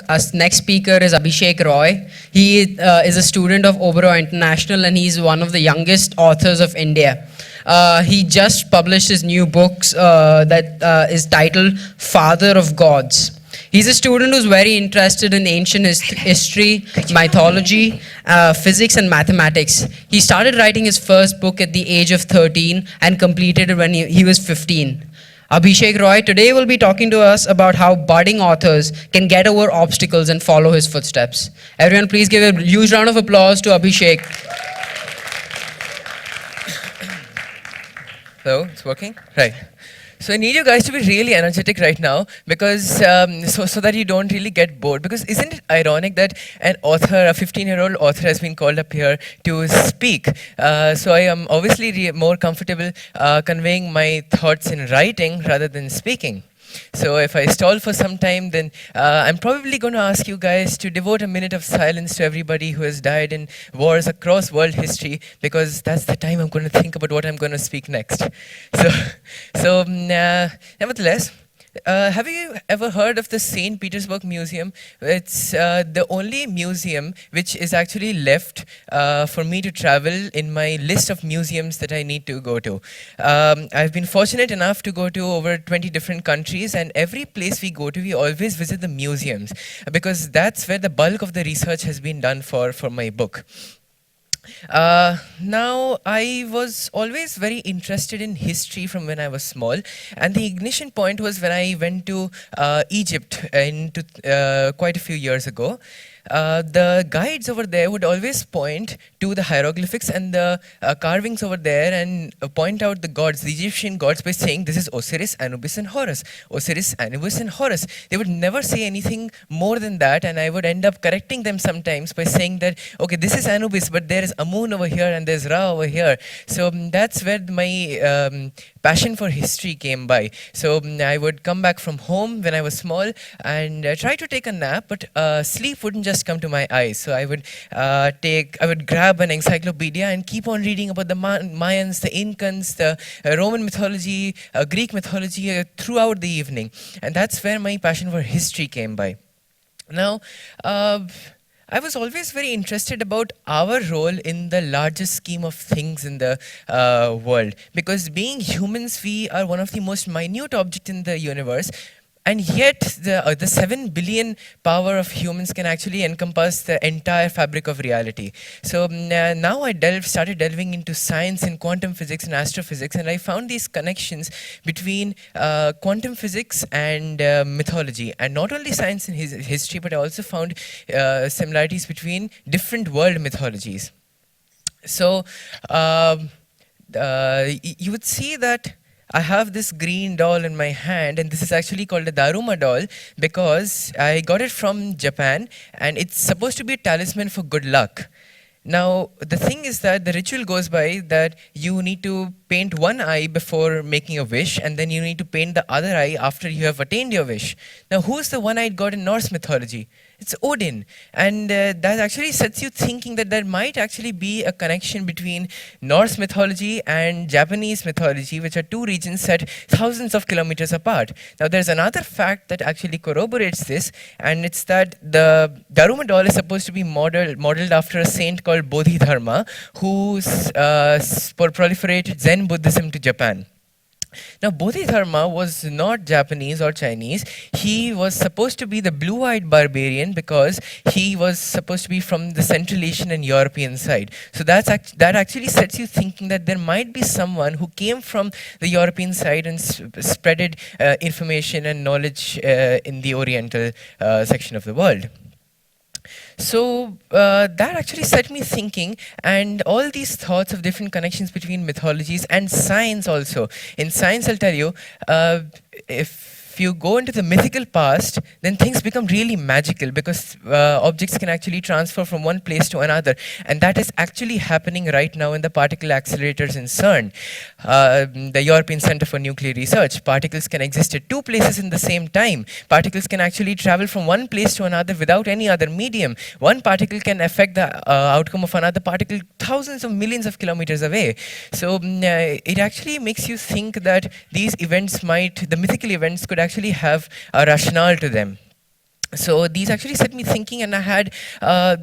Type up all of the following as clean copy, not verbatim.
Our next speaker is Abhishek Roy. He is a student of Oberoi International and he's one of the youngest authors of India. He just published his new books that is titled Father of Gods. He's a student who's very interested in ancient history, mythology, physics and mathematics. He started writing his first book at the age of 13 and completed it when he was 15. Abhishek Roy today will be talking to us about how budding authors can get over obstacles and follow his footsteps. Everyone please give a huge round of applause to Abhishek. Hello, it's working? Right. So I need you guys to be really energetic right now because so that you don't really get bored. Because isn't it ironic that an author, a 15-year-old author, has been called up here to speak? So I am obviously more comfortable conveying my thoughts in writing rather than speaking. So if I stall for some time, then I'm probably going to ask you guys to devote a minute of silence to everybody who has died in wars across world history, because that's the time I'm going to think about what I'm going to speak next. Nevertheless, have you ever heard of the St. Petersburg Museum? It's the only museum which is actually left for me to travel in my list of museums that I need to go to. I've been fortunate enough to go to over 20 different countries, and every place we go to, we always visit the museums, because that's where the bulk of the research has been done for my book. Now, I was always very interested in history from when I was small, and the ignition point was when I went to Egypt quite a few years ago. The guides over there would always point to the hieroglyphics and the carvings over there and point out the gods, the Egyptian gods, by saying this is Osiris, Anubis and Horus. Osiris, Anubis and Horus. They would never say anything more than that, and I would end up correcting them sometimes by saying that, okay, this is Anubis, but there is Amun over here and there's Ra over here. So that's where my passion for history came by. So I would come back from home when I was small and try to take a nap, but sleep wouldn't just come to my eyes. So I would grab an encyclopedia and keep on reading about the Mayans, the Incans, the Roman mythology, Greek mythology throughout the evening. And that's where my passion for history came by. Now, I was always very interested about our role in the largest scheme of things in the world. Because being humans, we are one of the most minute objects in the universe. And yet, the 7 billion power of humans can actually encompass the entire fabric of reality. So now I started delving into science and quantum physics and astrophysics, and I found these connections between quantum physics and mythology. And not only science and history, but I also found similarities between different world mythologies. So you would see that I have this green doll in my hand, and this is actually called a Daruma doll because I got it from Japan, and it's supposed to be a talisman for good luck. Now, the thing is that the ritual goes by that you need to paint one eye before making a wish, and then you need to paint the other eye after you have attained your wish. Now, who's the one-eyed god in Norse mythology? It's Odin. And that actually sets you thinking that there might actually be a connection between Norse mythology and Japanese mythology, which are two regions set thousands of kilometers apart. Now, there's another fact that actually corroborates this, and it's that the Daruma doll is supposed to be modeled after a saint called Bodhidharma, who proliferated Zen Buddhism to Japan. Now, Bodhidharma was not Japanese or Chinese. He was supposed to be the blue-eyed barbarian because he was supposed to be from the Central Asian and European side. So that actually sets you thinking that there might be someone who came from the European side and spreaded information and knowledge in the Oriental section of the world. So that actually set me thinking, and all these thoughts of different connections between mythologies and science also. In science, I'll tell you, if you go into the mythical past, then things become really magical because objects can actually transfer from one place to another. And that is actually happening right now in the particle accelerators in CERN, the European Center for Nuclear Research. Particles can exist at two places in the same time. Particles can actually travel from one place to another without any other medium. One particle can affect the outcome of another particle thousands of millions of kilometers away. So it actually makes you think that these events the mythical events could actually have a rationale to them. So these actually set me thinking, and I had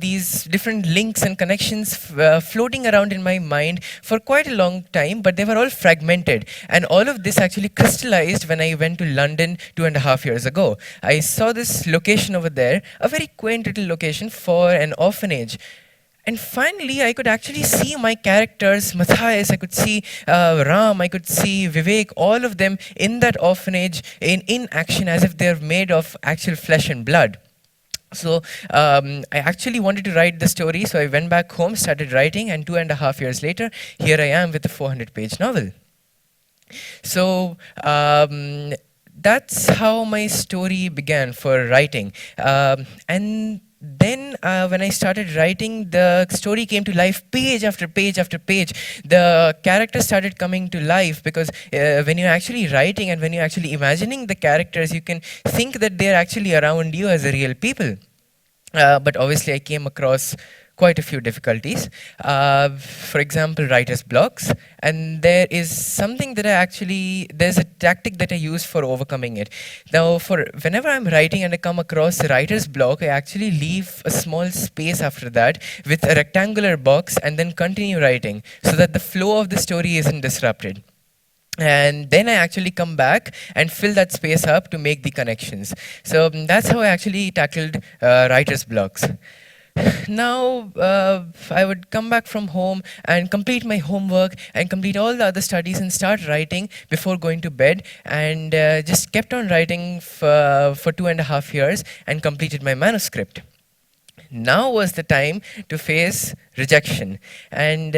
these different links and connections floating around in my mind for quite a long time, but they were all fragmented. And all of this actually crystallized when I went to London 2.5 years ago. I saw this location over there, a very quaint little location for an orphanage. And finally, I could actually see my characters, Matthias, I could see Ram, I could see Vivek, all of them in that orphanage in action as if they're made of actual flesh and blood. So I actually wanted to write the story, so I went back home, started writing, and 2.5 years later, here I am with a 400-page novel. So that's how my story began for writing. And then when I started writing, the story came to life page after page after page. The characters started coming to life because when you're actually writing and when you're actually imagining the characters, you can think that they're actually around you as a real people. But obviously I came across quite a few difficulties. For example, writer's blocks. And there is something that there's a tactic that I use for overcoming it. Now, whenever I'm writing and I come across a writer's block, I actually leave a small space after that with a rectangular box and then continue writing so that the flow of the story isn't disrupted. And then I actually come back and fill that space up to make the connections. So that's how I actually tackled writer's blocks. Now, I would come back from home and complete my homework and complete all the other studies and start writing before going to bed, and just kept on writing for 2.5 years and completed my manuscript. Now was the time to face rejection, and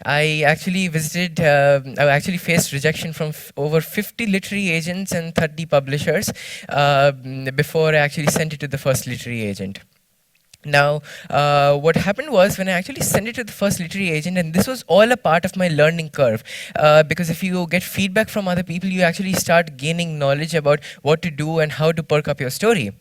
I actually faced rejection from over 50 literary agents and 30 publishers before I actually sent it to the first literary agent. Now, what happened was when I actually sent it to the first literary agent, and this was all a part of my learning curve, because if you get feedback from other people, you actually start gaining knowledge about what to do and how to perk up your story.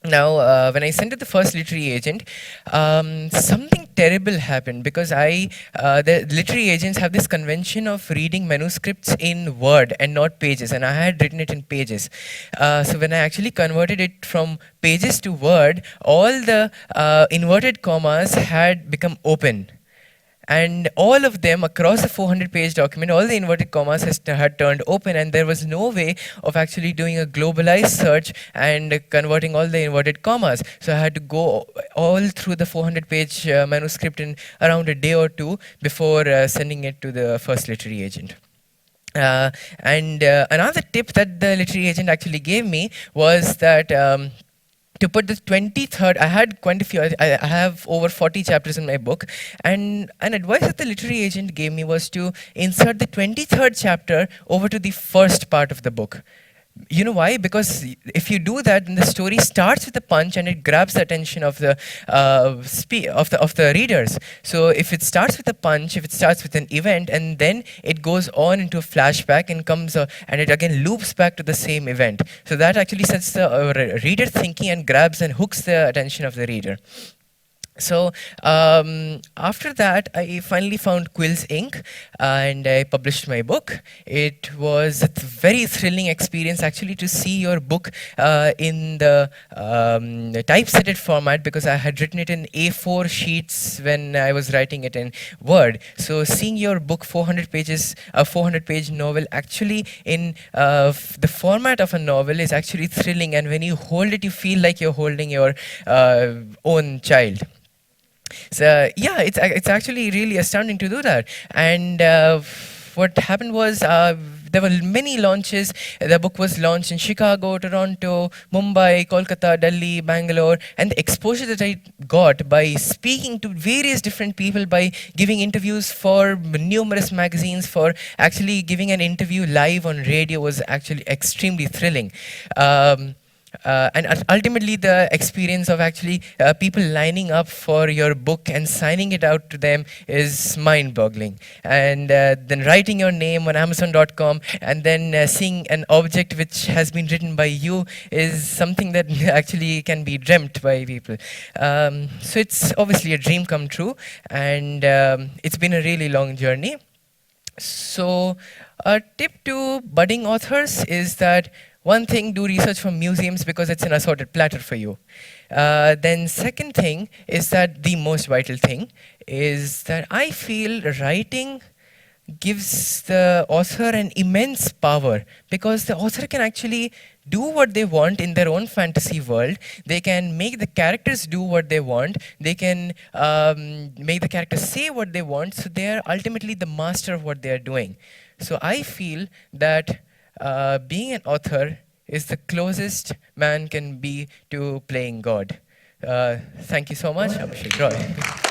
Now, when I sent it to the first literary agent, something terrible happened because the literary agents have this convention of reading manuscripts in Word and not pages, and I had written it in pages. So when I actually converted it from pages to Word, all the inverted commas had become open. And all of them across the 400-page document, all the inverted commas had turned open, and there was no way of actually doing a globalized search and converting all the inverted commas. So I had to go all through the 400-page manuscript in around a day or two before sending it to the first literary agent. Another tip that the literary agent actually gave me was that to put the 23rd, I had quite a few, I have over 40 chapters in my book, and an advice that the literary agent gave me was to insert the 23rd chapter over to the first part of the book. You know why? Because if you do that, then the story starts with a punch and it grabs the attention of the readers. So if it starts with a punch, if it starts with an event, and then it goes on into a flashback and comes and it again loops back to the same event. So that actually sets the reader thinking and grabs and hooks the attention of the reader. So after that, I finally found Quills Inc. And I published my book. It was a very thrilling experience actually to see your book in the typesetted format, because I had written it in A4 sheets when I was writing it in Word. So seeing your book, 400 pages, a 400-page novel, actually in the format of a novel is actually thrilling. And when you hold it, you feel like you're holding your own child. So yeah, it's actually really astounding to do that. And what happened was there were many launches. The book was launched in Chicago, Toronto, Mumbai, Kolkata, Delhi, Bangalore, and the exposure that I got by speaking to various different people, by giving interviews for numerous magazines, for actually giving an interview live on radio was actually extremely thrilling. And ultimately, the experience of actually people lining up for your book and signing it out to them is mind-boggling. And then writing your name on Amazon.com and then seeing an object which has been written by you is something that actually can be dreamt by people. So it's obviously a dream come true, and it's been a really long journey. So A tip to budding authors is that one thing, do research from museums because it's an assorted platter for you. Then second thing is that the most vital thing is that I feel writing gives the author an immense power because the author can actually do what they want in their own fantasy world. They can make the characters do what they want. They can make the characters say what they want. So they are ultimately the master of what they are doing. So I feel that being an author is the closest man can be to playing God. Thank you so much, Abhishek Roy.